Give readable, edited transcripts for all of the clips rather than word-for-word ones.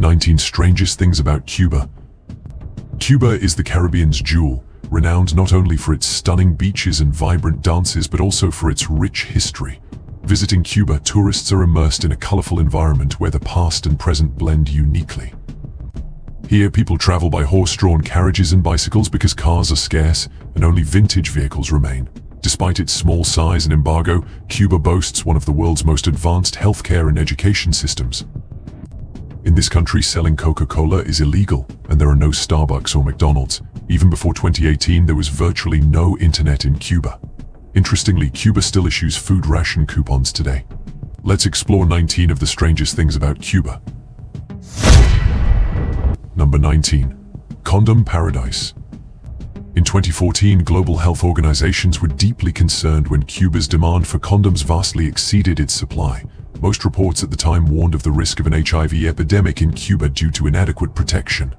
19 Strangest Things About Cuba. Cuba is the Caribbean's jewel, renowned not only for its stunning beaches and vibrant dances but also for its rich history. Visiting Cuba, tourists are immersed in a colorful environment where the past and present blend uniquely. Here, people travel by horse-drawn carriages and bicycles because cars are scarce and only vintage vehicles remain. Despite its small size and embargo, Cuba boasts one of the world's most advanced healthcare and education systems. In this country, selling Coca-Cola is illegal, and there are no Starbucks or McDonald's. Even before 2018, there was virtually no internet in Cuba. Interestingly, Cuba still issues food ration coupons today. Let's explore 19 of the strangest things about Cuba. Number 19. Condom Paradise. In 2014, global health organizations were deeply concerned when Cuba's demand for condoms vastly exceeded its supply. Most reports at the time warned of the risk of an HIV epidemic in Cuba due to inadequate protection.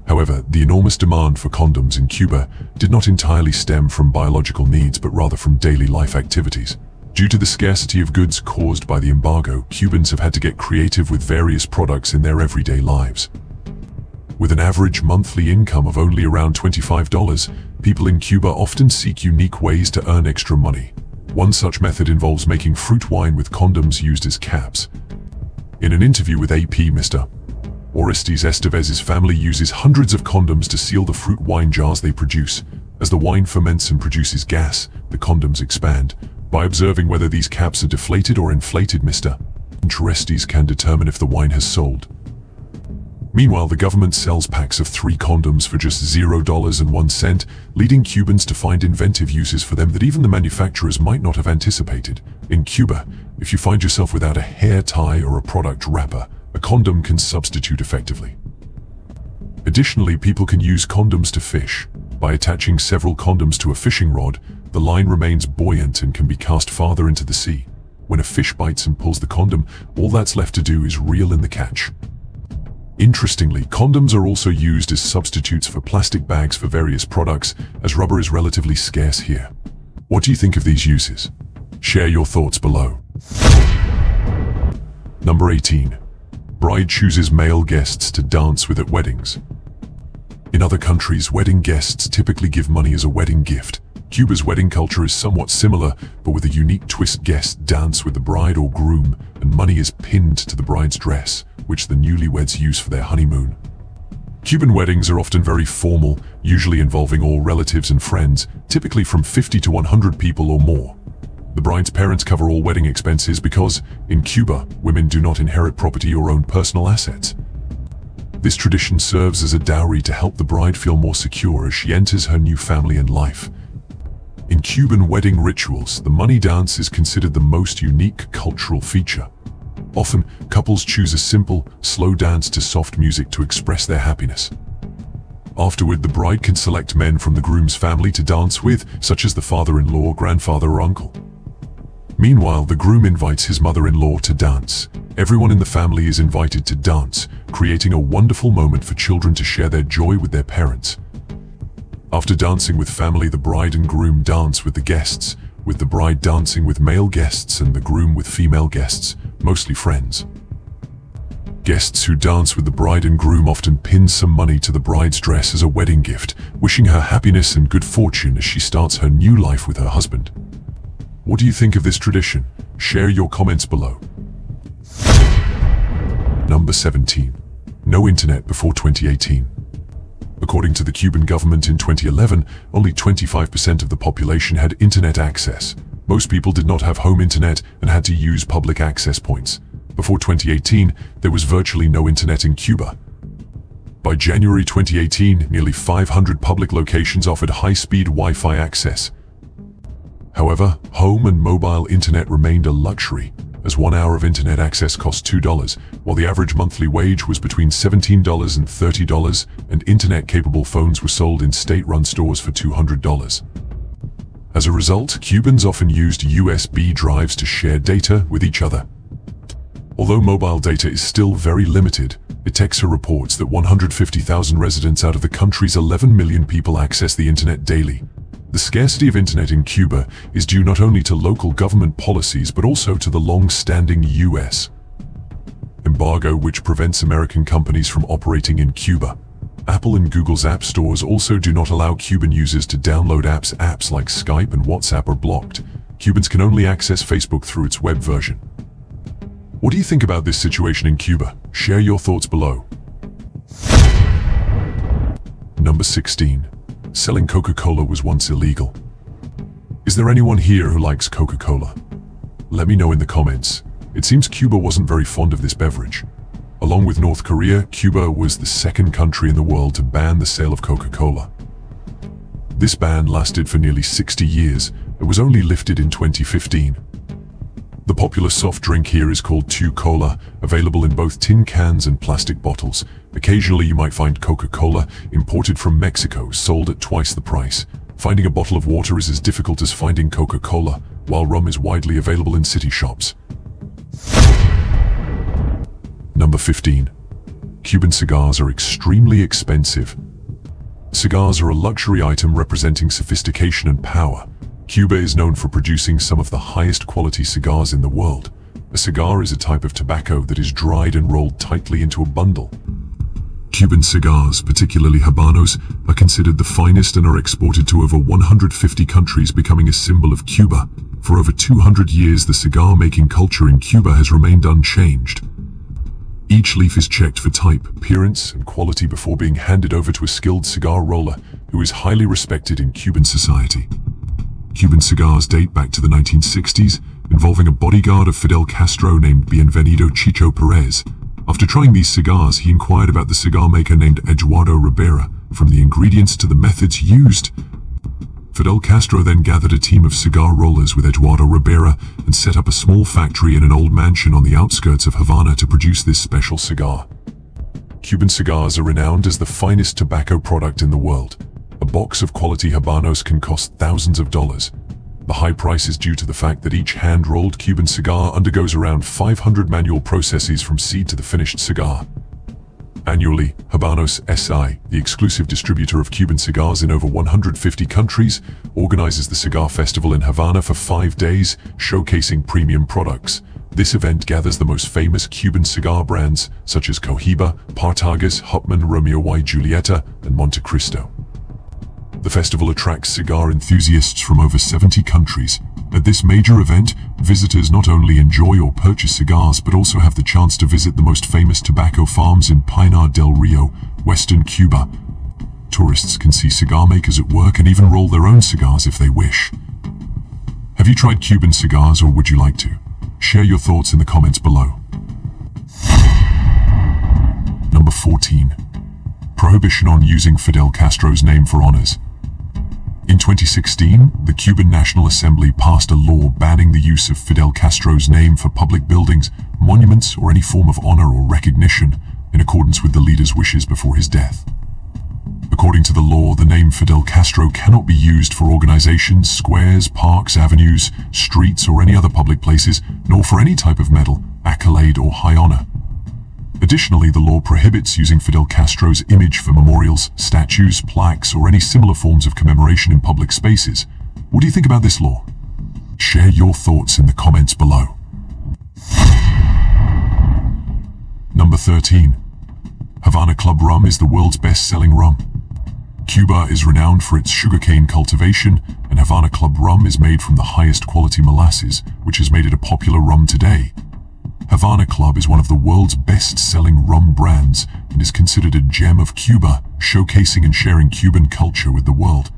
However, the enormous demand for condoms in Cuba did not entirely stem from biological needs but rather from daily life activities. Due to the scarcity of goods caused by the embargo, Cubans have had to get creative with various products in their everyday lives. With an average monthly income of only around $25, people in Cuba often seek unique ways to earn extra money. One such method involves making fruit wine with condoms used as caps. In an interview with AP, Mr. Orestes Estevez's family uses hundreds of condoms to seal the fruit wine jars they produce. As the wine ferments and produces gas, the condoms expand. By observing whether these caps are deflated or inflated, Mr. Orestes can determine if the wine has sold. Meanwhile, the government sells packs of 3 condoms for just $0.01, leading Cubans to find inventive uses for them that even the manufacturers might not have anticipated. In Cuba, if you find yourself without a hair tie or a product wrapper, a condom can substitute effectively. Additionally, people can use condoms to fish. By attaching several condoms to a fishing rod, the line remains buoyant and can be cast farther into the sea. When a fish bites and pulls the condom, all that's left to do is reel in the catch. Interestingly, condoms are also used as substitutes for plastic bags for various products, as rubber is relatively scarce here. What do you think of these uses? Share your thoughts below. Number 18. Bride chooses male guests to dance with at weddings. In other countries, wedding guests typically give money as a wedding gift. Cuba's wedding culture is somewhat similar, but with a unique twist. Guests dance with the bride or groom, and money is pinned to the bride's dress, which the newlyweds use for their honeymoon. Cuban weddings are often very formal, usually involving all relatives and friends, typically from 50 to 100 people or more. The bride's parents cover all wedding expenses because, in Cuba, women do not inherit property or own personal assets. This tradition serves as a dowry to help the bride feel more secure as she enters her new family and life. In Cuban wedding rituals, the money dance is considered the most unique cultural feature. Often, couples choose a simple, slow dance to soft music to express their happiness. Afterward, the bride can select men from the groom's family to dance with, such as the father-in-law, grandfather, or uncle. Meanwhile, the groom invites his mother-in-law to dance. Everyone in the family is invited to dance, creating a wonderful moment for children to share their joy with their parents. After dancing with family, the bride and groom dance with the guests, with the bride dancing with male guests and the groom with female guests, mostly friends. Guests who dance with the bride and groom often pin some money to the bride's dress as a wedding gift, wishing her happiness and good fortune as she starts her new life with her husband. What do you think of this tradition? Share your comments below. Number 17. No internet before 2018. According to the Cuban government in 2011, only 25% of the population had internet access. Most people did not have home internet and had to use public access points. Before 2018, there was virtually no internet in Cuba. By January 2018, nearly 500 public locations offered high-speed Wi-Fi access. However, home and mobile internet remained a luxury, as 1 hour of internet access cost $2, while the average monthly wage was between $17 and $30, and internet-capable phones were sold in state-run stores for $200. As a result, Cubans often used USB drives to share data with each other. Although mobile data is still very limited, Itexa reports that 150,000 residents out of the country's 11 million people access the internet daily. The scarcity of internet in Cuba is due not only to local government policies but also to the long-standing U.S. embargo which prevents American companies from operating in Cuba. Apple and Google's app stores also do not allow Cuban users to download apps. Apps like Skype and WhatsApp are blocked. Cubans can only access Facebook through its web version. What do you think about this situation in Cuba? Share your thoughts below. Number 16. Selling Coca-Cola was once illegal. Is there anyone here who likes Coca-Cola? Let me know in the comments. It seems Cuba wasn't very fond of this beverage. Along with North Korea, Cuba was the second country in the world to ban the sale of Coca-Cola. This ban lasted for nearly 60 years and was only lifted in 2015. The popular soft drink here is called Cola, available in both tin cans and plastic bottles. Occasionally you might find Coca-Cola imported from Mexico, sold at twice the price. Finding a bottle of water is as difficult as finding Coca-Cola, while rum is widely available in city shops. Number 15. Cuban cigars are extremely expensive. Cigars are a luxury item representing sophistication and power. Cuba is known for producing some of the highest quality cigars in the world. A cigar is a type of tobacco that is dried and rolled tightly into a bundle. Cuban cigars, particularly Habanos, are considered the finest and are exported to over 150 countries, becoming a symbol of Cuba. For over 200 years, the cigar-making culture in Cuba has remained unchanged. Each leaf is checked for type, appearance, and quality before being handed over to a skilled cigar roller who is highly respected in Cuban society. Cuban cigars date back to the 1960s, involving a bodyguard of Fidel Castro named Bienvenido Chicho Perez. After trying these cigars, he inquired about the cigar maker named Eduardo Ribera, from the ingredients to the methods used. Fidel Castro then gathered a team of cigar rollers with Eduardo Ribera and set up a small factory in an old mansion on the outskirts of Havana to produce this special cigar. Cuban cigars are renowned as the finest tobacco product in the world. A box of quality Habanos can cost thousands of dollars. The high price is due to the fact that each hand-rolled Cuban cigar undergoes around 500 manual processes from seed to the finished cigar. Annually, Habanos SI, the exclusive distributor of Cuban cigars in over 150 countries, organizes the Cigar Festival in Havana for 5 days, showcasing premium products. This event gathers the most famous Cuban cigar brands, such as Cohiba, Partagas, Hupman, Romeo y Julieta, and Montecristo. The festival attracts cigar enthusiasts from over 70 countries. At this major event, visitors not only enjoy or purchase cigars but also have the chance to visit the most famous tobacco farms in Pinar del Rio, western Cuba. Tourists can see cigar makers at work and even roll their own cigars if they wish. Have you tried Cuban cigars, or would you like to? Share your thoughts in the comments below. Number 14. Prohibition on using Fidel Castro's name for honors. In 2016, the Cuban National Assembly passed a law banning the use of Fidel Castro's name for public buildings, monuments, or any form of honor or recognition, in accordance with the leader's wishes before his death. According to the law, the name Fidel Castro cannot be used for organizations, squares, parks, avenues, streets, or any other public places, nor for any type of medal, accolade, or high honor. Additionally, the law prohibits using Fidel Castro's image for memorials, statues, plaques, or any similar forms of commemoration in public spaces. What do you think about this law? Share your thoughts in the comments below. Number 13. Havana Club rum is the world's best-selling rum. Cuba is renowned for its sugarcane cultivation, and Havana Club rum is made from the highest quality molasses, which has made it a popular rum today. Havana Club is one of the world's best-selling rum brands and is considered a gem of Cuba, showcasing and sharing Cuban culture with the world.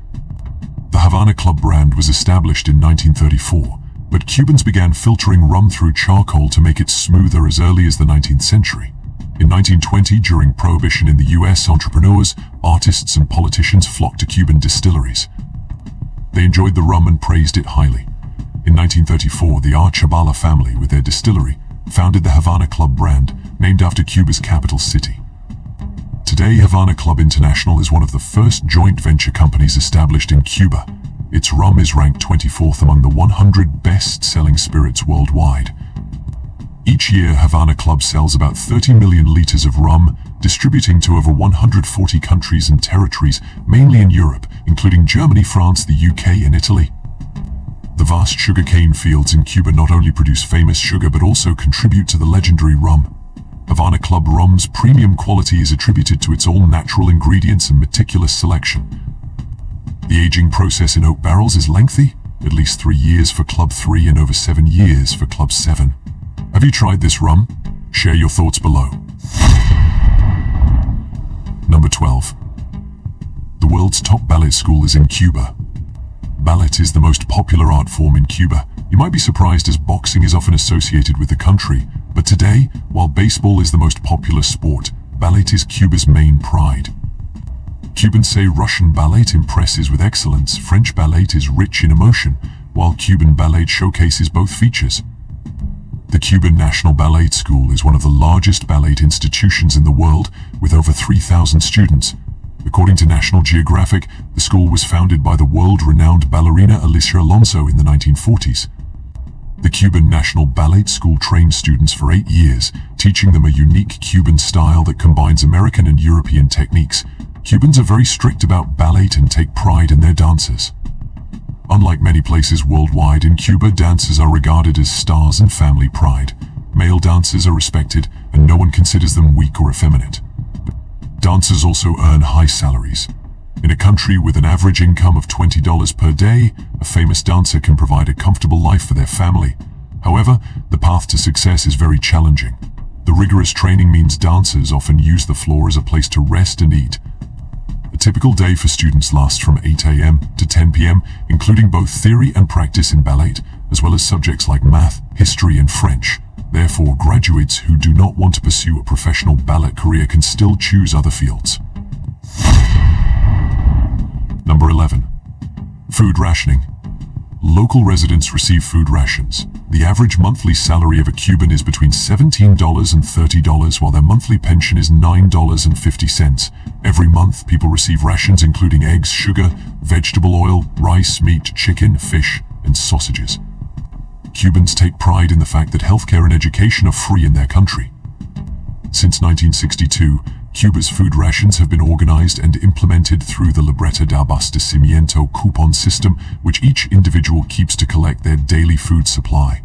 The Havana Club brand was established in 1934, but Cubans began filtering rum through charcoal to make it smoother as early as the 19th century. In 1920, during Prohibition in the US, entrepreneurs, artists, and politicians flocked to Cuban distilleries. They enjoyed the rum and praised it highly. In 1934, the Archabala family, with their distillery, founded the Havana Club brand, named after Cuba's capital city. Today, Havana Club International is one of the first joint venture companies established in Cuba. Its rum is ranked 24th among the 100 best-selling spirits worldwide. Each year, Havana Club sells about 30 million liters of rum, distributing to over 140 countries and territories, mainly in Europe, including Germany, France, the UK, and Italy. The vast sugarcane fields in Cuba not only produce famous sugar but also contribute to the legendary rum. Havana Club rum's premium quality is attributed to its all-natural ingredients and meticulous selection. The aging process in oak barrels is lengthy, at least 3 years for Club 3 and over 7 years for Club 7. Have you tried this rum? Share your thoughts below. Number 12. The world's top ballet school is in Cuba. Ballet is the most popular art form in Cuba. You might be surprised as boxing is often associated with the country, but today, while baseball is the most popular sport, ballet is Cuba's main pride. Cubans say Russian ballet impresses with excellence, French ballet is rich in emotion, while Cuban ballet showcases both features. The Cuban National Ballet School is one of the largest ballet institutions in the world, with over 3,000 students. According to National Geographic, the school was founded by the world-renowned ballerina Alicia Alonso in the 1940s. The Cuban National Ballet School trained students for 8 years, teaching them a unique Cuban style that combines American and European techniques. Cubans are very strict about ballet and take pride in their dancers. Unlike many places worldwide, in Cuba, dancers are regarded as stars and family pride. Male dancers are respected, and no one considers them weak or effeminate. Dancers also earn high salaries. In a country with an average income of $20 per day, a famous dancer can provide a comfortable life for their family. However, the path to success is very challenging. The rigorous training means dancers often use the floor as a place to rest and eat. A typical day for students lasts from 8 a.m. to 10 p.m., including both theory and practice in ballet, as well as subjects like math, history, and French. Therefore, graduates who do not want to pursue a professional ballet career can still choose other fields. Number 11. Food rationing. Local residents receive food rations. The average monthly salary of a Cuban is between $17 and $30, while their monthly pension is $9.50. Every month, people receive rations including eggs, sugar, vegetable oil, rice, meat, chicken, fish, and sausages. Cubans take pride in the fact that healthcare and education are free in their country. Since 1962, Cuba's food rations have been organized and implemented through the Libreta de Abastecimiento coupon system, which each individual keeps to collect their daily food supply.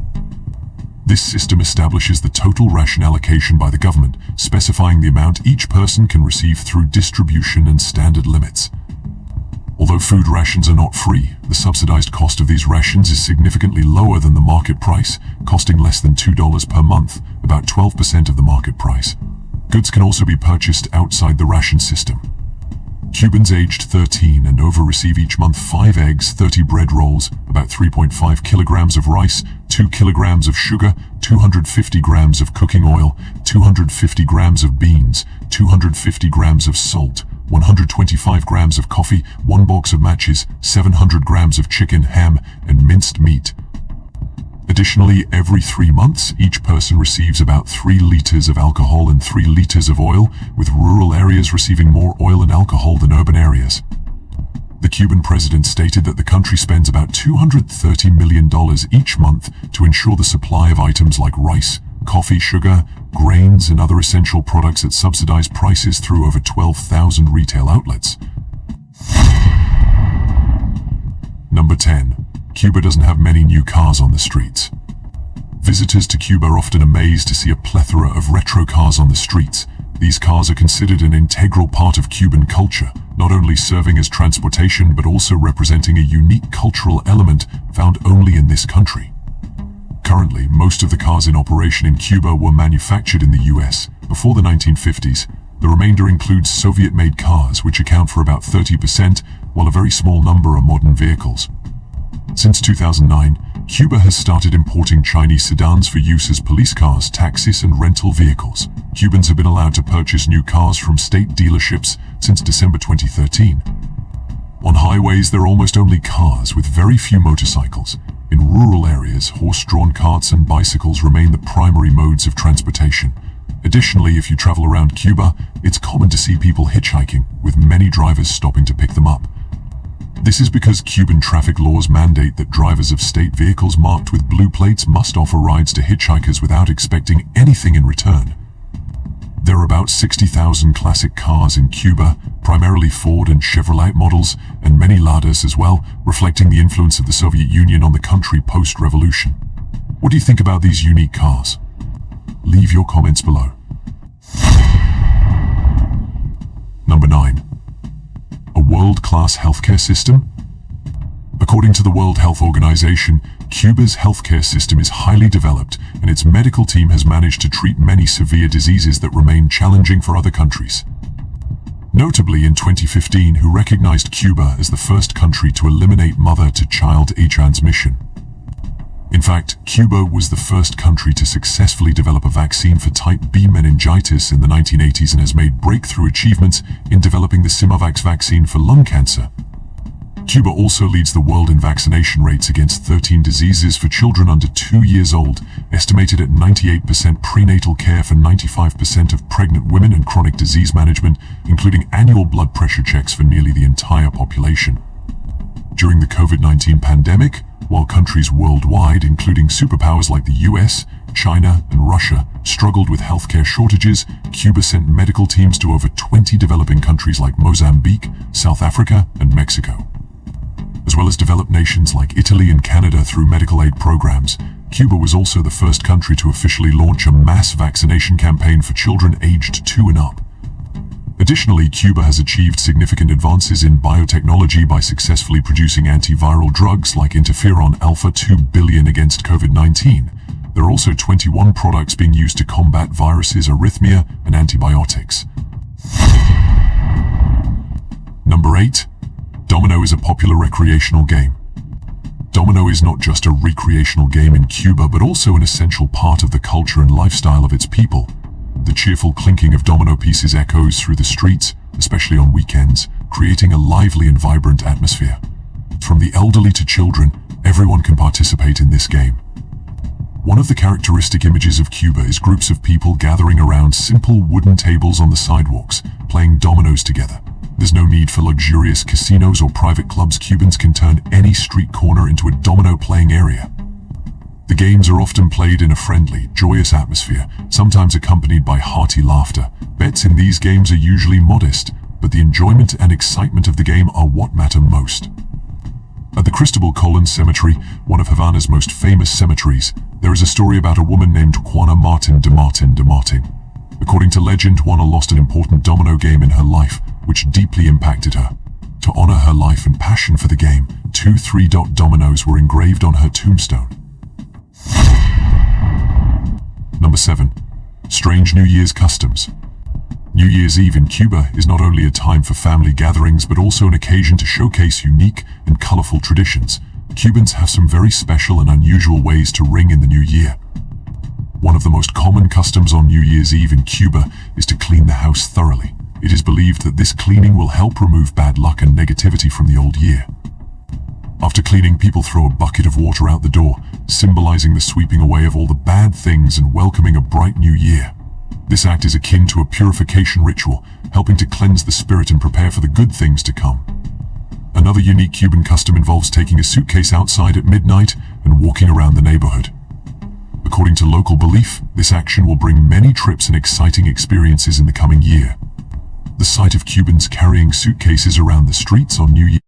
This system establishes the total ration allocation by the government, specifying the amount each person can receive through distribution and standard limits. Although food rations are not free, the subsidized cost of these rations is significantly lower than the market price, costing less than $2 per month, about 12% of the market price. Goods can also be purchased outside the ration system. Cubans aged 13 and over receive each month 5 eggs, 30 bread rolls, about 3.5 kilograms of rice, 2 kilograms of sugar, 250 grams of cooking oil, 250 grams of beans, 250 grams of salt, 125 grams of coffee, 1 box of matches, 700 grams of chicken, ham, and minced meat. Additionally, every 3 months, each person receives about 3 liters of alcohol and 3 liters of oil, with rural areas receiving more oil and alcohol than urban areas. The Cuban president stated that the country spends about $230 million each month to ensure the supply of items like rice, coffee, sugar, grains, and other essential products at subsidized prices through over 12,000 retail outlets. Number 10. Cuba doesn't have many new cars on the streets. Visitors to Cuba are often amazed to see a plethora of retro cars on the streets. These cars are considered an integral part of Cuban culture, not only serving as transportation but also representing a unique cultural element found only in this country. Currently, most of the cars in operation in Cuba were manufactured in the US. Before the 1950s, the remainder includes Soviet-made cars, which account for about 30%, while a very small number are modern vehicles. Since 2009, Cuba has started importing Chinese sedans for use as police cars, taxis, and rental vehicles. Cubans have been allowed to purchase new cars from state dealerships since December 2013. On highways, there are almost only cars, with very few motorcycles. In rural areas, horse-drawn carts and bicycles remain the primary modes of transportation. Additionally, if you travel around Cuba, it's common to see people hitchhiking, with many drivers stopping to pick them up. This is because Cuban traffic laws mandate that drivers of state vehicles marked with blue plates must offer rides to hitchhikers without expecting anything in return. There are about 60,000 classic cars in Cuba, primarily Ford and Chevrolet models, and many Ladas as well, reflecting the influence of the Soviet Union on the country post-revolution. What do you think about these unique cars? Leave your comments below. Number 9. A world-class healthcare system? According to the World Health Organization, Cuba's healthcare system is highly developed, and its medical team has managed to treat many severe diseases that remain challenging for other countries. Notably, in 2015, WHO recognized Cuba as the first country to eliminate mother-to-child AIDS transmission. In fact, Cuba was the first country to successfully develop a vaccine for type B meningitis in the 1980s and has made breakthrough achievements in developing the Sinovac vaccine for lung cancer. Cuba also leads the world in vaccination rates against 13 diseases for children under 2 years old, estimated at 98% prenatal care for 95% of pregnant women and chronic disease management, including annual blood pressure checks for nearly the entire population. During the COVID-19 pandemic, while countries worldwide, including superpowers like the US, China, and Russia, struggled with healthcare shortages, Cuba sent medical teams to over 20 developing countries like Mozambique, South Africa, and Mexico. As well as developed nations like Italy and Canada through medical aid programs, Cuba was also the first country to officially launch a mass vaccination campaign for children aged 2 and up. Additionally, Cuba has achieved significant advances in biotechnology by successfully producing antiviral drugs like interferon alpha 2 billion against COVID-19. There are also 21 products being used to combat viruses, arrhythmia, and antibiotics. Number 8. Domino is a popular recreational game. Domino is not just a recreational game in Cuba, but also an essential part of the culture and lifestyle of its people. The cheerful clinking of domino pieces echoes through the streets, especially on weekends, creating a lively and vibrant atmosphere. From the elderly to children, everyone can participate in this game. One of the characteristic images of Cuba is groups of people gathering around simple wooden tables on the sidewalks, playing dominoes together. There's no need for luxurious casinos or private clubs. Cubans can turn any street corner into a domino playing area. The games are often played in a friendly, joyous atmosphere, sometimes accompanied by hearty laughter. Bets in these games are usually modest, but the enjoyment and excitement of the game are what matter most. At the Cristobal Colon Cemetery, one of Havana's most famous cemeteries, there is a story about a woman named Juana Martin de Martin de Martin. According to legend, Juana lost an important domino game in her life, which deeply impacted her. To honor her life and passion for the game, 2 3-dot dominoes were engraved on her tombstone. Number 7. Strange New Year's customs. New Year's Eve in Cuba is not only a time for family gatherings, but also an occasion to showcase unique and colorful traditions. Cubans have some very special and unusual ways to ring in the new year. One of the most common customs on New Year's Eve in Cuba is to clean the house thoroughly. It is believed that this cleaning will help remove bad luck and negativity from the old year. After cleaning, people throw a bucket of water out the door, symbolizing the sweeping away of all the bad things and welcoming a bright new year. This act is akin to a purification ritual, helping to cleanse the spirit and prepare for the good things to come. Another unique Cuban custom involves taking a suitcase outside at midnight and walking around the neighborhood. According to local belief, this action will bring many trips and exciting experiences in the coming year. The sight of Cubans carrying suitcases around the streets on New Year